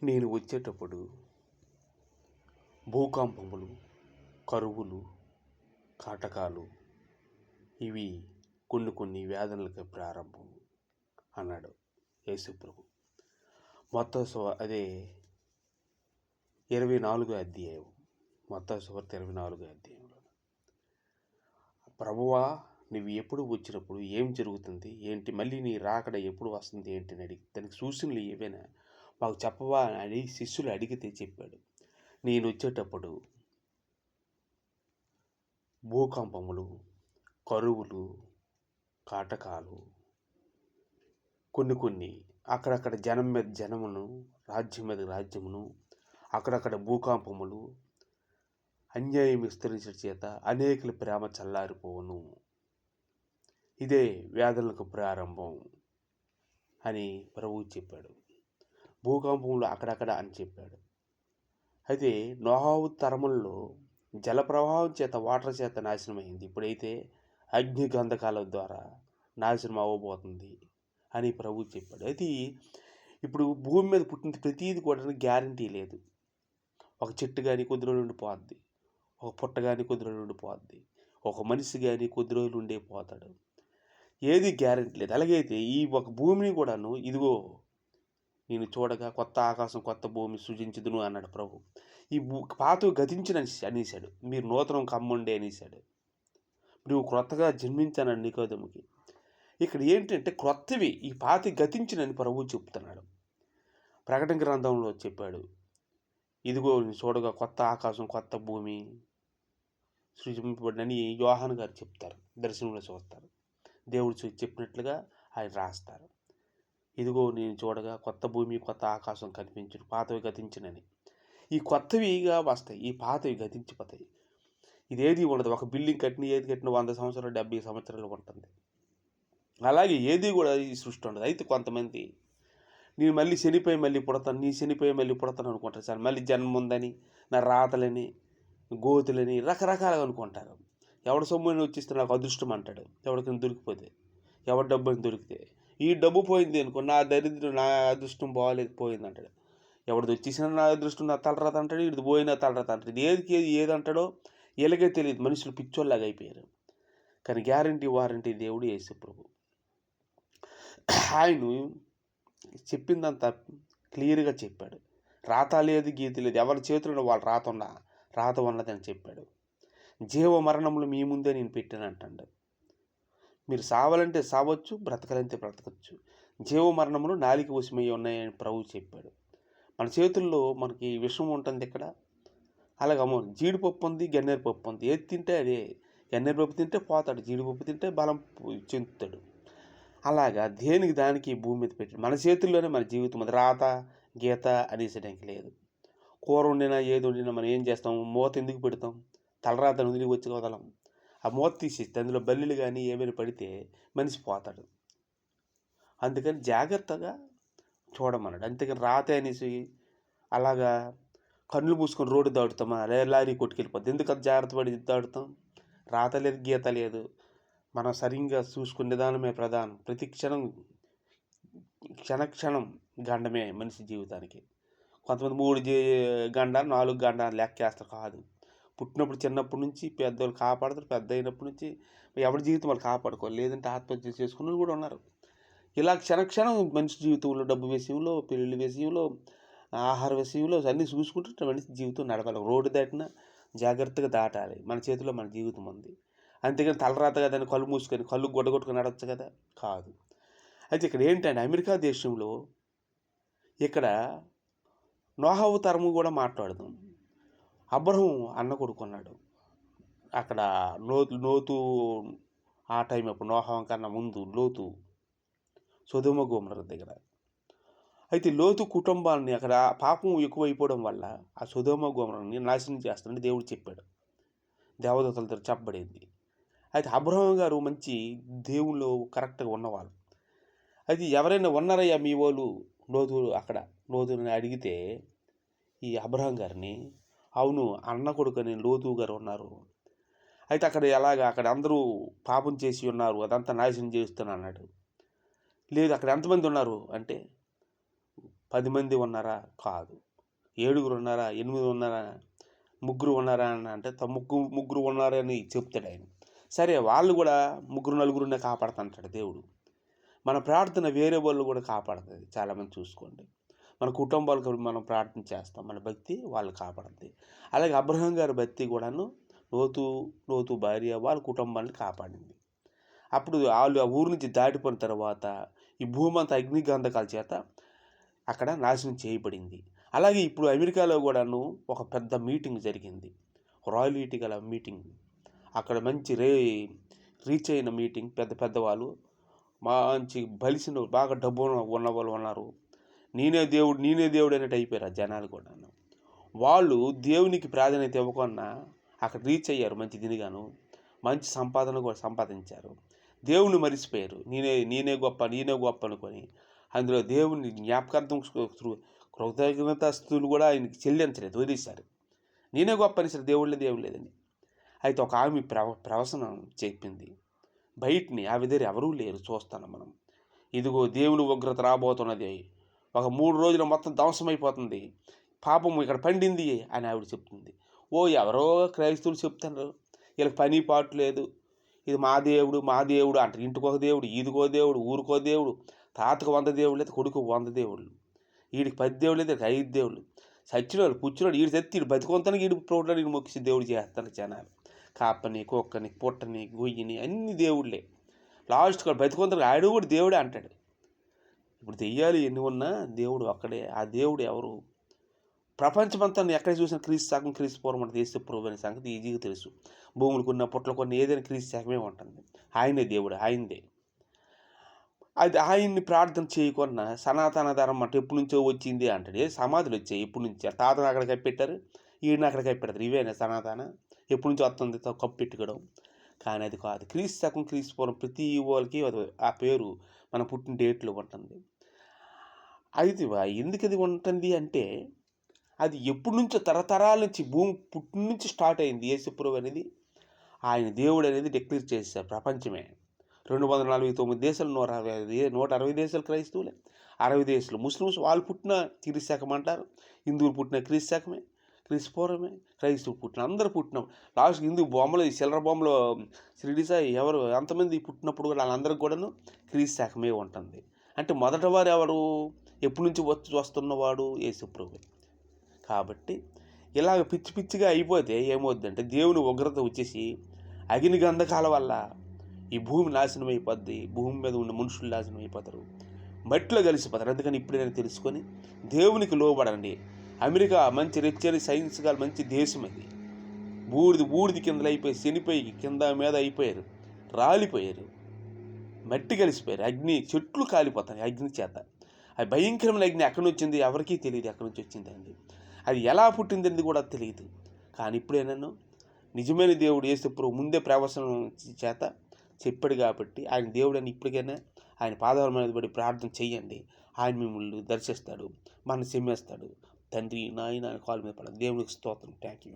నేను వచ్చేటప్పుడు భూకంపములు, కరువులు, కాటకాలు ఇవి కొన్ని వేదనలకి ప్రారంభం అన్నాడు యేసుప్రభు. అదే 24 అధ్యాయం, మత్తయి సువార్త 24 అధ్యాయంలో, ప్రభువా నువ్వు ఎప్పుడు వచ్చినప్పుడు ఏం జరుగుతుంది ఏంటి, మళ్ళీ నీ రాకడ ఎప్పుడు వస్తుంది ఏంటి అని అడిగి దానికి సూచనలు ఏవైనా మాకు చెప్పవా అని శిష్యులు అడిగితే చెప్పాడు. నేను వచ్చేటప్పుడు భూకంపములు, కరువులు, కాటకాలు, కొన్ని అక్కడక్కడ జనం మీద జనమును, రాజ్యం మీద రాజ్యమును, అక్కడక్కడ భూకంపములు, అన్యాయం విస్తరించిన చేత అనేకుల ప్రేమ చల్లారిపోవును, ఇదే వేదనలకు ప్రారంభం అని ప్రభువు చెప్పాడు. భూకంపములు అక్కడక్కడ అని చెప్పాడు. అయితే నోహవు తరముల్లో జల ప్రవాహం చేత, వాటర్ చేత నాశనమైంది. ఇప్పుడైతే అగ్ని గంధకాల ద్వారా నాశనం అవ్వబోతుంది అని ప్రభువు చెప్పాడు. అయితే ఇప్పుడు భూమి మీద పుట్టిన ప్రతీది కూడా గ్యారంటీ లేదు. ఒక చెట్టు కానీ కొద్ది రోజులు ఉండిపోద్ది, ఒక పుట్ట కానీ కొద్ది రోజులు ఉండిపోద్ది, ఒక మనిషి కానీ కొద్ది రోజులు ఉండే పోతాడు. ఏది గ్యారంటీ లేదు. అలాగైతే ఈ ఒక భూమిని కూడాను ఇదిగో నేను చూడగా కొత్త ఆకాశం కొత్త భూమి సృజించుదును అన్నాడు ప్రభు. ఈ పాత గతించిన అనేసాడు. మీరు నూతనం కమ్మండి అనేసాడు. నువ్వు క్రొత్తగా జన్మించానని నికోదేముకి. ఇక్కడ ఏంటంటే క్రొత్తవి ఈ పాతి గతించినని ప్రభువు చెప్తున్నాడు. ప్రకటన గ్రంథంలో చెప్పాడు, ఇదిగో చూడగా కొత్త ఆకాశం కొత్త భూమి సృజింపబడినని యోహాను గారు చెప్తారు, దర్శనంలో చూస్తారు. దేవుడు చెప్పినట్లుగా ఆయన రాస్తారు. ఇదిగో నేను చూడగా కొత్త భూమి కొత్త ఆకాశం కనిపించును, పాతవి గతించినని. ఈ కొత్తవిగా వస్తాయి, ఈ పాతవి గతించిపోతాయి. ఇదేది ఉండదు. ఒక బిల్డింగ్ ఏది కట్టిన 100 సంవత్సరాలు 70 సంవత్సరాలు ఉంటుంది. అలాగే ఏది కూడా ఈ సృష్టి ఉండదు. అయితే కొంతమంది నేను మళ్ళీ చనిపోయి మళ్ళీ పుడతాను, నీ చనిపోయి మళ్ళీ పుడతాను అనుకుంటారు. సార్ మళ్ళీ జన్మ ఉందని, నా రాతలని, గోతులని రకరకాలుగా అనుకుంటారు. ఎవడ సొమ్ముని వచ్చిస్తే నాకు అదృష్టం అంటాడు, ఎవడికైనా దొరికిపోతే, ఎవరి డబ్బు అని దొరికితే. ఈ డబ్బు పోయింది అనుకో, నా దరిద్రం నా అదృష్టం బాగాలేదు పోయింది అంటాడు. ఎవరిది వచ్చేసినా నా అదృష్టం నా తలరాత అంటాడు, ఇది పోయినా తలరాత అంటాడు. ఏది అంటాడో వీళ్ళకే తెలియదు. మనుషులు పిచ్చోళ్ళలాగా అయిపోయారు. కానీ గ్యారంటీ వారంటీ దేవుడు యేసుప్రభు. ఆయన చెప్పిందంతా క్లియర్గా చెప్పాడు. రాత లేదు గీత లేదు, ఎవరి చేతుల్లో వాళ్ళు రాత ఉన్నదని చెప్పాడు. జీవ మరణములు మీ ముందే నేను పెట్టాను అంటాడు. మీరు సావాలంటే సావచ్చు, బ్రతకాలంటే బ్రతకచ్చు. జీవ మరణములు నాలిక వశమయ్యి ఉన్నాయని ప్రభువు చెప్పాడు. మన చేతుల్లో మనకి విషం ఉంటుంది ఇక్కడ. అలాగే జీడిపప్పు ఉంది, గన్నేరు పప్పు ఉంది. ఏది తింటే అదే. గన్నేరు పప్పు తింటే పోతాడు, జీడిపప్పు తింటే బలం చెందుతాడు. అలాగా దేనికి దానికి భూమి మీద పెట్టాడు. మన చేతుల్లోనే మన జీవితం అది. రాత గీత అనేసడానికి లేదు. కూర వండినా ఏది వండినా మనం ఏం చేస్తాం, మూత ఎందుకు పెడతాం? తలరాతను వదిలి వచ్చి వదలం. ఆ మూత తీసేస్తే అందులో బల్లిలు కానీ ఏమైనా పడితే మనిషి పోతాడు. అందుకని జాగ్రత్తగా చూడమన్నాడు. అంతేకాని రాత అనేసి అలాగా కళ్ళు మూసుకొని రోడ్డు దాటుతామా, లారీ కొట్టుకెళ్ళిపోద్ది. ఎందుకు అది జాగ్రత్త పడి దాటుతాం? రాత లేదు గీత లేదు. మనం సరిగ్గా చూసుకునే దానమే ప్రధానం. ప్రతి క్షణం గండమే మనిషి జీవితానికి. కొంతమంది 3 గండాలు 4 గండాలు లెక్కేస్తారు. కాదు, పుట్టినప్పుడు చిన్నప్పటి నుంచి పెద్దోళ్ళు కాపాడతారు, పెద్ద అయినప్పటి నుంచి ఎవరి జీవితం వాళ్ళు కాపాడుకోవాలి. లేదంటే ఆత్మహత్య చేసుకున్న కూడా ఉన్నారు. ఇలా క్షణం మనిషి జీవితంలో డబ్బు విషయంలో, పెళ్ళిళ్ళ విషయంలో, ఆహార విషయంలో అన్నీ చూసుకుంటే మనిషి జీవితం నడపాలి. రోడ్డు దాటినా జాగ్రత్తగా దాటాలి. మన చేతిలో మన జీవితం ఉంది. అంతేగాని తలరాత కదా అని కళ్ళు మూసుకొని కళ్ళు గొడగొట్టుకొని నడవచ్చు కదా, కాదు. అయితే ఇక్కడ ఏంటంటే అమెరికా దేశంలో ఇక్కడ నోహవు తరము కూడా మాట్లాడదాం. అబ్రహం అన్న కొడుకున్నాడు. అక్కడ లోతు ఆ టైం అప్పుడు నోహం కన్నా ముందు లోతు సొదొమ గొమొర్రా దగ్గర. అయితే లోతు కుటుంబాన్ని అక్కడ పాపం ఎక్కువైపోవడం వల్ల ఆ సొదొమ గొమొర్రాని నాశనం చేస్తానని దేవుడు చెప్పాడు. దేవదూతలతో చెప్పబడింది. అయితే అబ్రహం గారు మంచి దేవుళ్ళు కరెక్ట్గా ఉన్నవాళ్ళు. అయితే ఎవరైనా ఉన్నారయ్యా మీ వాళ్ళు లోతుని అడిగితే ఈ అబ్రహం గారిని, అవును అన్న కొడుకని లోతు గారు ఉన్నారు. అయితే అక్కడ అందరూ పాపం చేసి ఉన్నారు, అదంతా నాశనం చేస్తాను అన్నాడు. లేదు, అక్కడ ఎంతమంది ఉన్నారు అంటే 10 మంది ఉన్నారా? కాదు. 7 ఉన్నారా? 8 ఉన్నారా? 3 ఉన్నారా అని అంటే ముగ్గురు ఉన్నారని చెప్తాడు ఆయన. సరే వాళ్ళు కూడా 3 నలుగురునే కాపాడుతుంటాడు దేవుడు. మన ప్రార్థన వేరే వాళ్ళు కూడా కాపాడుతుంది. చాలామంది చూసుకోండి. మన కుటుంబాలకు మనం ప్రార్థన చేస్తాం, మన భక్తి వాళ్ళు కాపాడుతుంది. అలాగే అబ్రహాం గారి భక్తి కూడాను లోతు భార్య వాళ్ళ కుటుంబాన్ని కాపాడింది. అప్పుడు వాళ్ళు ఆ ఊరు నుంచి దాటిపోయిన తర్వాత ఈ భూమి అంతా అగ్నిగంధకాల చేత అక్కడ నాశనం చేయబడింది. అలాగే ఇప్పుడు అమెరికాలో కూడాను ఒక పెద్ద మీటింగ్ జరిగింది, రాయల్టీ గల మీటింగ్. అక్కడ మంచి రీచ్ అయిన మీటింగ్, పెద్దవాళ్ళు మంచి బలిసిన బాగా డబ్బు ఉన్న వాళ్ళు ఉన్నారు. నేనే దేవుడు అన్నట్టు అయిపోయారు జనాలు కూడా. వాళ్ళు దేవునికి ప్రాధాన్యత ఇవ్వకుండా అక్కడ రీచ్ అయ్యారు, మంచి దినిగాను మంచి సంపాదన కూడా సంపాదించారు. దేవుని మరిచిపోయారు. నేనే గొప్ప అనుకొని అందులో దేవుని జ్ఞాపకార్థం కృతజ్ఞతాస్తుతులు కూడా ఆయనకి చెల్లించలేదు, వదిలేశారు. నేనే గొప్ప అనేసరి దేవుడు లేదని. అయితే ఒక ఆమె ప్రవచనం చెప్పింది బయటిని, ఆ విధంగా ఎవరూ లేరు చూస్తాను మనం. ఇదిగో దేవుని ఉగ్రత రాబోతున్నది, ఒక 3 రోజులు మొత్తం ధ్వంసమైపోతుంది, పాపం ఇక్కడ పండింది అని ఆవిడ చెప్తుంది. ఎవరో క్రైస్తవులు చెప్తున్నారు, వీళ్ళకి పని పాటు లేదు, ఇది మా దేవుడు అంటారు. ఇంటికొక దేవుడు, ఈదికో దేవుడు, ఊరికో దేవుడు, తాతకు 100 దేవుడు లేదు, కొడుకు 100 దేవుళ్ళు, వీడికి 10 దేవుడు లేదు, 5 దేవుళ్ళు. చచ్చినోడు కూర్చున్నాడు, వీడు చచ్చి వీడు బతికొంతానికి వీడి ప్రోట్లాడు, వీడు మొక్కి దేవుడు చేస్తాను జనాలు. కాపని, కుక్కని, పుట్టని, గొయ్యిని అన్ని దేవుళ్ళే. లాస్ట్గా బతికొంతనికి ఆడు కూడా దేవుడే అంటాడు. ఇప్పుడు దెయ్యాలు ఎన్ని ఉన్నా దేవుడు ఒక్కడే. ఆ దేవుడు ఎవరు? ప్రపంచమంతా ఎక్కడ చూసినా క్రీస్తు పూర్వం అంటే దేశ ప్రభు అనే సంగతి ఈజీగా తెలుసు. భూములు కొన్న, పుట్టలు కొన్ని, ఏదైనా క్రీస్తు శాఖమే ఉంటుంది. ఆయనే దేవుడు, ఆయనదే. అది ఆయన్ని ప్రార్థన చేయకుండా సనాతన ధర్మం అంటే ఎప్పటి నుంచో వచ్చింది అంటాడు. సమాధులు వచ్చాయి ఎప్పటి నుంచి? తాతను అక్కడ కప్పెట్టారు, ఈయన అక్కడ కప్పెడతారు. ఇవేనా సనాతన? ఎప్పటి నుంచి వస్తుంది కప్పెట్టుకోవడం? కానీ అది కాదు. క్రీస్తు పూర్వం ప్రతి వాళ్ళకి ఆ పేరు మన పుట్టిన డేట్లో ఉంటుంది. అయితే ఎందుకు అది ఉంటుంది అంటే, అది ఎప్పటి నుంచో తరతరాల నుంచి భూమి పుట్టిన నుంచి స్టార్ట్ అయింది. యేసుప్రభు అనేది ఆయన దేవుడు అనేది డిక్లేర్ చేశారు ప్రపంచమే. 249 దేశాలు, 160 దేశాలు క్రైస్తవులే, 60 దేశాలు ముస్లిమ్స్. వాళ్ళు పుట్టిన క్రీస్తు శకం అంటారు, హిందువులు పుట్టిన క్రీస్తు శకమే, క్రీస్తు పూర్వమే. క్రైస్తవులు పుట్టిన అందరూ పుట్టినాం. లాస్ట్ హిందూ బొమ్మలు, సిల్లర బొమ్మలు, షిరిడి సాయి ఎవరు ఎంతమంది పుట్టినప్పుడు కూడా వాళ్ళందరికీ కూడాను క్రీస్తు శకమే ఉంటుంది. అంటే మొదట వారు ఎవరు? ఎప్పటి నుంచి వస్తున్నవాడు? యేసుప్రభు. కాబట్టి ఇలాగ పిచ్చిగా అయిపోతే ఏమవుద్దంటే, దేవుని ఉగ్రత వచ్చేసి అగ్ని గంధకాల వల్ల ఈ భూమి నాశనం అయిపోద్ది. భూమి మీద ఉన్న మనుషులు నాశనం అయిపోతారు, మట్టిలో కలిసిపోతారు. అందుకని ఇప్పుడైనా తెలుసుకొని దేవునికి లోబడండి. అమెరికా మంచి రిచ్ సైన్స్ గా మంచి దేశం అది. బూడిది కిందలు అయిపోయి, శనిపోయి కింద మీద అయిపోయారు, రాలిపోయారు, మట్టి కలిసిపోయారు. అగ్ని, చెట్లు కాలిపోతాయి అగ్ని చేత. అది భయంకరమైన అగ్ని ఎక్కడి నుంచి వచ్చింది ఎవరికీ తెలియదు, ఎక్కడి నుంచి వచ్చిందండి. అది ఎలా పుట్టిందని కూడా తెలియదు. కానీ ఇప్పుడేనన్ను నిజమైన దేవుడు యేసుప్రభు ముందే ప్రవచనం చేత చెప్పాడు కాబట్టి ఆయన దేవుడని ఇప్పటికైనా ఆయన పాదాల మీద పడి ప్రార్థన చెయ్యండి. ఆయన మిమ్మల్ని దర్శిస్తాడు, మన క్షమిస్తాడు. తండ్రి నాయన కాలు మీద పడాలి. దేవునికి స్తోత్రం. Thank you.